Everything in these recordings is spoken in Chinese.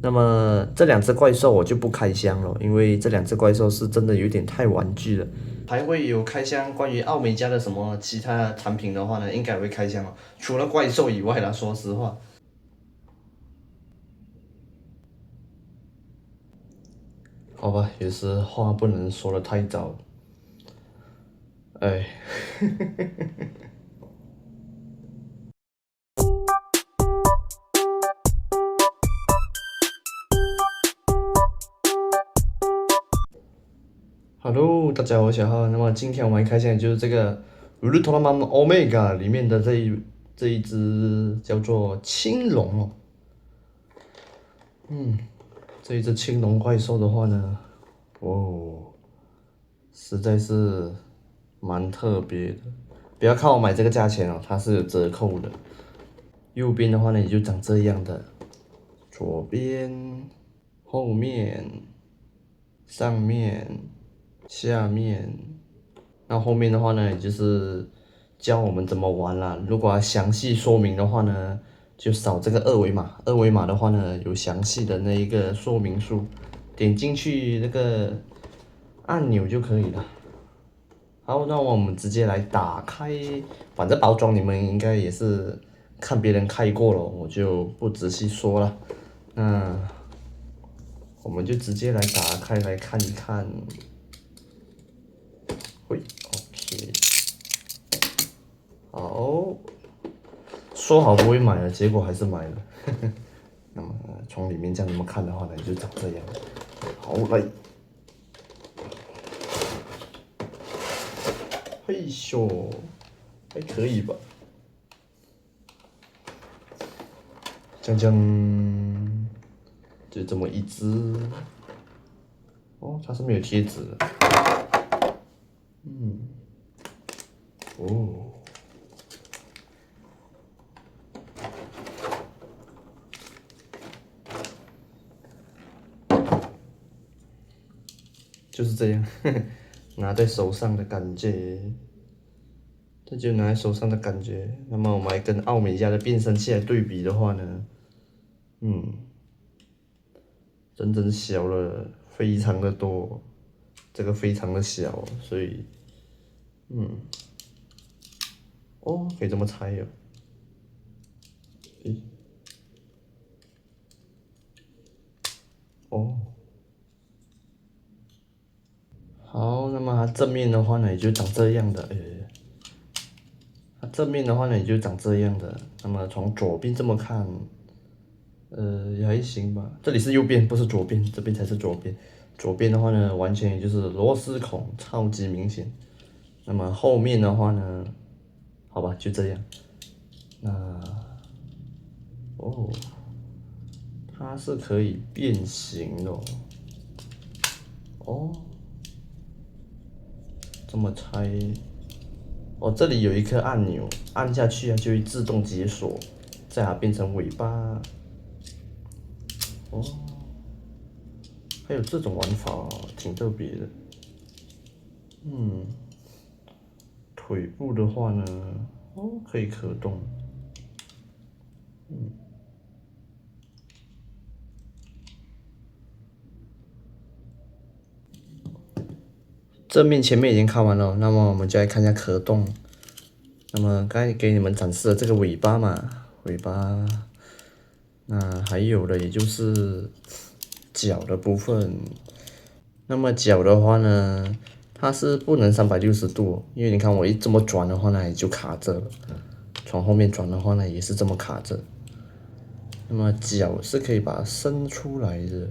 那么这两只怪兽我就不开箱了，因为这两只怪兽是真的有点太玩具了。还会有开箱关于奥美家的什么其他产品的话呢，应该会开箱哦。除了怪兽以外啦，说实话。好吧，有时话不能说的太早。哎。Hello，大家好，我小浩。那么今天我们开箱的就是这个《乌鲁特拉曼 Omega》里面的这一只叫做青龙哦。这一只青龙怪兽的话呢，哦，实在是蛮特别的。不要看我买这个价钱哦，它是有折扣的。右边的话呢，也就长这样的，左边、后面、上面、下面。那后面的话呢，也就是教我们怎么玩啦。如果要详细说明的话呢，就扫这个二维码。二维码的话呢，有详细的那一个说明书，点进去那个按钮就可以了。好，那我们直接来打开，反正包装你们应该也是看别人开过了，我就不仔细说了。那我们就直接来打开来看一看。喂 ，OK， 好，说好不会买的，结果还是买了。那么从里面这样你们看的话呢，就长这样。好，来。嘿咻，还可以吧？将将，就这么一只。哦，它是没有贴纸的。哦。就是这样，拿在手上的感觉，这就拿在手上的感觉。那么我们来跟奥美家的变声器来对比的话呢，整整小了非常的多，这个非常的小，所以，哦，可以这么拆哟。诶，哦，好，那么它正面的话呢，也就长这样的，它正面的话呢，也就长这样的。那么从左边这么看，也还行吧。这里是右边，不是左边，这边才是左边。左边的话呢，完全也就是螺丝孔，超级明显。那么后面的话呢，好吧，就这样。那，哦，它是可以变形的哦。哦，这么拆。哦，这里有一颗按钮，按下去啊就会自动解锁，再把它变成尾巴。哦，还有这种玩法哦，挺特别的。腿部的话呢，哦，可以可动。正面前面已经看完了，那么我们就来看一下可动。那么刚才给你们展示了这个尾巴嘛，尾巴。那还有的也就是脚的部分。那么脚的话呢，它是不能360度哦，因为你看我一这么转的话呢，也就卡着了。从后面转的话呢，也是这么卡着。那么脚是可以把它伸出来的，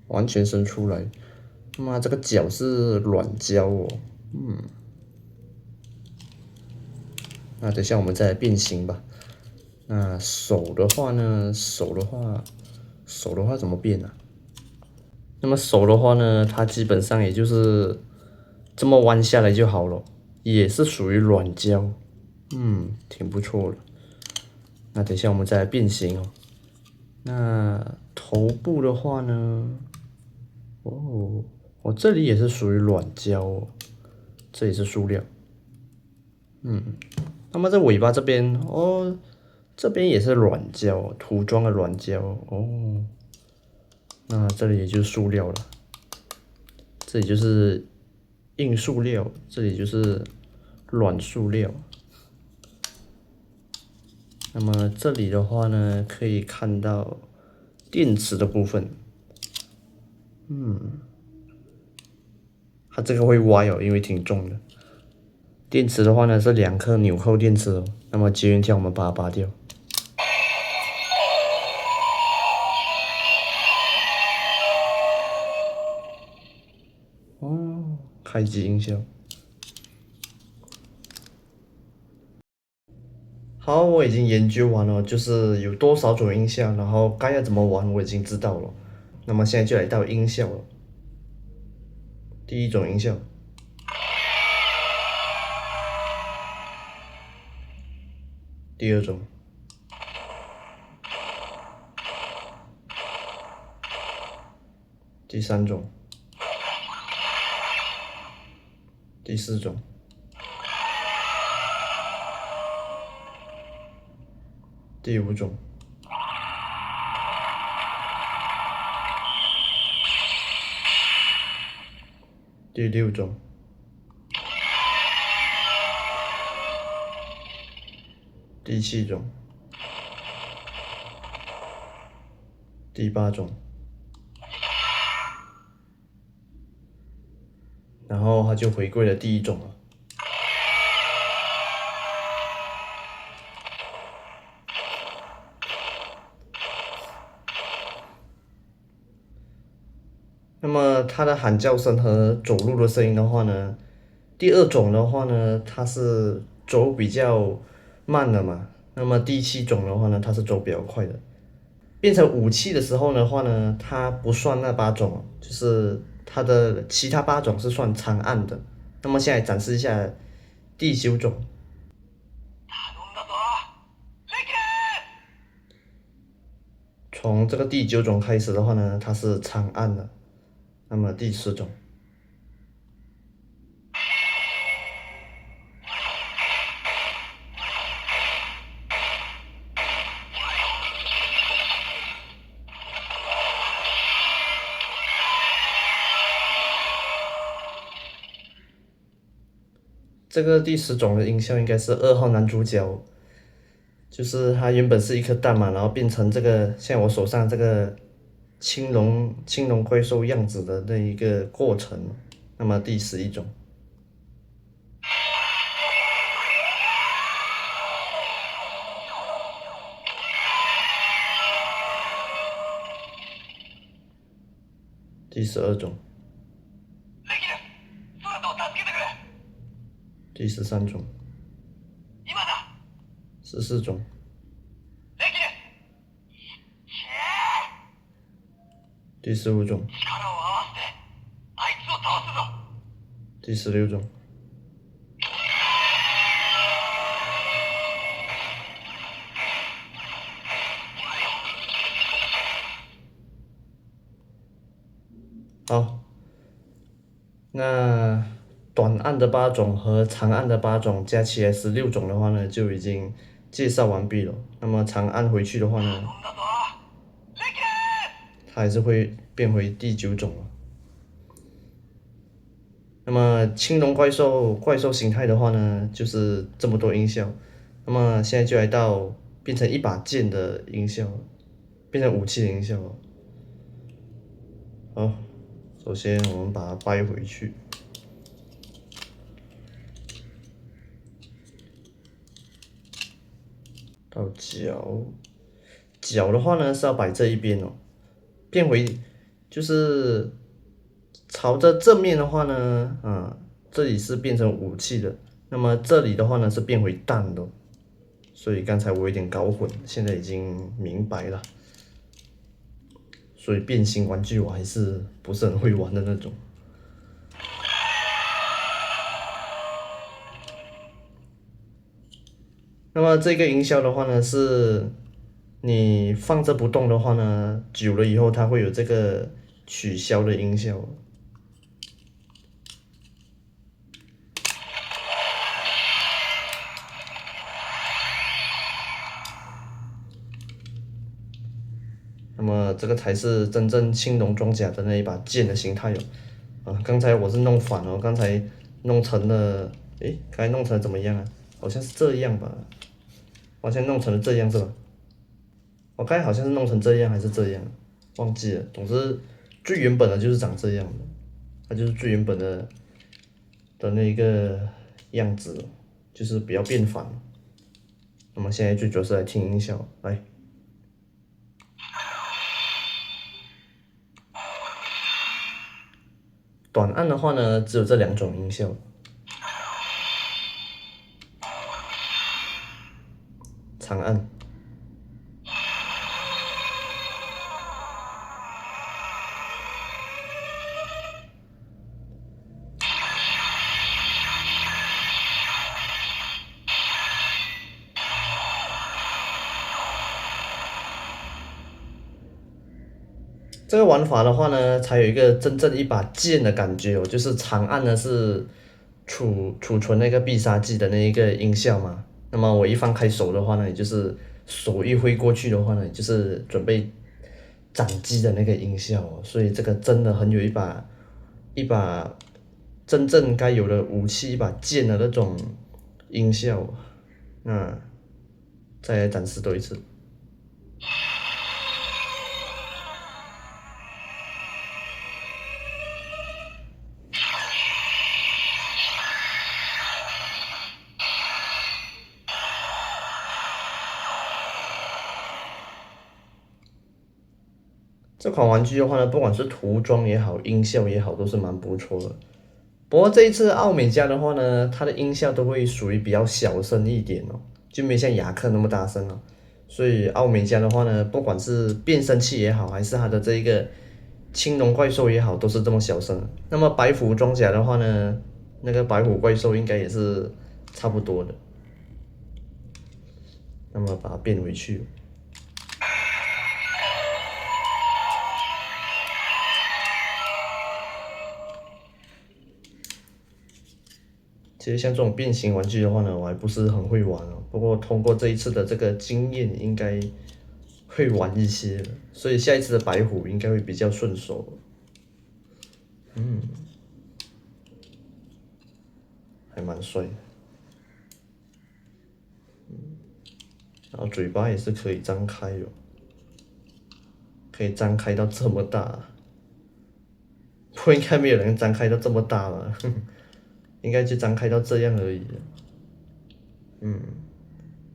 完全伸出来。那么这个脚是软胶哦，那等下我们再来变形吧。那手的话呢，手的话怎么变呢？那么手的话呢，它基本上也就是这么弯下来就好了，也是属于软胶，挺不错的。那等下我们再来变形哦。那头部的话呢，哦，我这里也是属于软胶哦，这也是塑料。那么在尾巴这边哦，这边也是软胶，涂装的软胶哦。那这里也就是塑料了，这里就是硬塑料，这里就是软塑料。那么这里的话呢，可以看到电池的部分，它这个会歪哦，因为挺重的。电池的话呢是2颗纽扣电池哦，那么绝缘条我们把它拔掉。哦，开机音效。好，我已经研究完了，就是有多少种音效，然后该要怎么玩，我已经知道了。那么现在就来到音效了。第一种音效，第二种，第三种，第四种，第五种，第六种，第七种，第八种，然后它就回归了第一种了。那么它的喊叫声和走路的声音的话呢，第二种的话呢，它是走比较慢的嘛。那么第七种的话呢，它是走比较快的。变成武器的时候的话呢，它不算那8种，就是它的其他8种是算长按的。那么现在展示一下第9种，从这个第9种开始的话呢，它是长按的。那么第10种。这个第10种的音效应该是2号男主角，就是他原本是一颗蛋嘛，然后变成这个像我手上这个青龙怪兽样子的那一个过程。那么第11种，第12种，第13种，14种，第15种，第16种。好，那短按的8种和长按的8种加起来16种的话呢，就已经介绍完毕了。那么长按回去的话呢，它还是会变回第9种了。那么青龙怪兽形态的话呢，就是这么多音效。那么现在就来到变成一把剑的音效，变成武器的音效了。好，首先我们把它掰回去。到脚的话呢是要摆这一边哦，变回就是朝着正面的话呢，这里是变成武器的，那么这里的话呢是变回弹的，所以刚才我有点搞混，现在已经明白了。所以变形玩具我还是不是很会玩的那种。那么这个音效的话呢，是你放着不动的话呢，久了以后它会有这个取消的音效。那么这个才是真正青龙装甲的那一把剑的形态哦。刚才我是弄反了，刚才弄成了，刚才弄成了怎么样啊？好像是这样吧，好像弄成了这样是吧？我刚才好像是弄成这样还是这样，忘记了。总之最原本的就是长这样的，它就是最原本的那个样子，就是不要变反。那么现在最主要是来听音效，来。短按的话呢，只有这2种音效。长按。这个玩法的话呢，才有一个真正一把剑的感觉哦，就是长按呢是储存那个必杀技的那一个音效嘛。那么我一放开手的话呢，也就是手一挥过去的话呢，就是准备斩击的那个音效哦。所以这个真的很有一把真正该有的武器，一把剑的那种音效。那再来展示多一次。这款玩具的话呢，不管是涂装也好，音效也好，都是蛮不错的。不过这一次奥美加的话呢，它的音效都会属于比较小声一点哦，就没像雅克那么大声了。所以奥美加的话呢，不管是变声器也好，还是它的这一个青龙怪兽也好，都是这么小声。那么白虎装甲的话呢，那个白虎怪兽应该也是差不多的。那么把它变回去。其实像这种变形玩具的话呢，我还不是很会玩哦。不过通过这一次的这个经验，应该会玩一些了，所以下一次的白虎应该会比较顺手。还蛮帅的。然后嘴巴也是可以张开哦，可以张开到这么大。不应该没有人张开到这么大了，应该就张开到这样而已。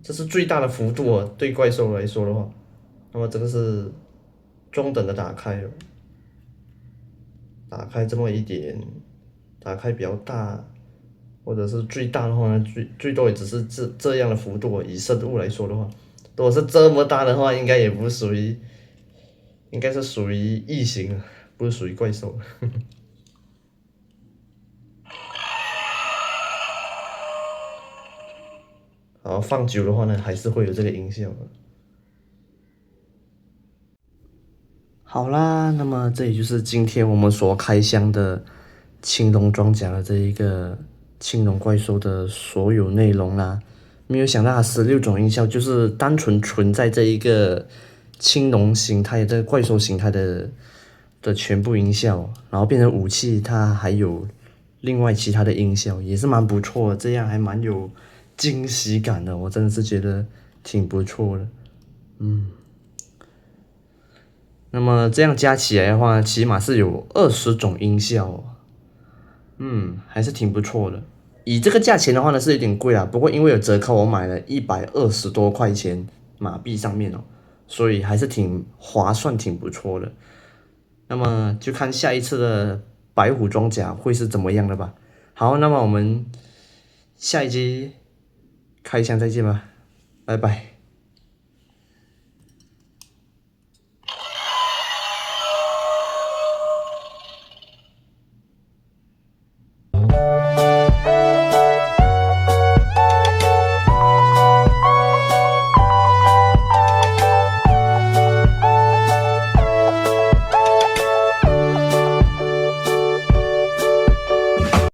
这是最大的幅度哦，对怪兽来说的话。那么这个是中等的打开哦，打开这么一点，打开比较大，或者是最大的话呢，最多也只是这样的幅度哦。以生物来说的话，如果是这么大的话，应该也不属于，应该是属于异形啊，不是属于怪兽。然后放久的话呢，还是会有这个音效的。好啦，那么这也就是今天我们所开箱的青龙装甲的这一个青龙怪兽的所有内容啦。没有想到它16种音效就是单纯存在这一个青龙形态这个怪兽形态的全部音效，然后变成武器，它还有另外其他的音效，也是蛮不错的，这样还蛮有惊喜感的，我真的是觉得挺不错的。那么这样加起来的话，起码是有20种音效哦。还是挺不错的。以这个价钱的话呢，是有点贵啊。不过因为有折扣，我买了120多块钱马币上面哦，所以还是挺划算，挺不错的。那么就看下一次的白虎装甲会是怎么样的吧。好，那么我们下一集开箱再见吧，拜拜。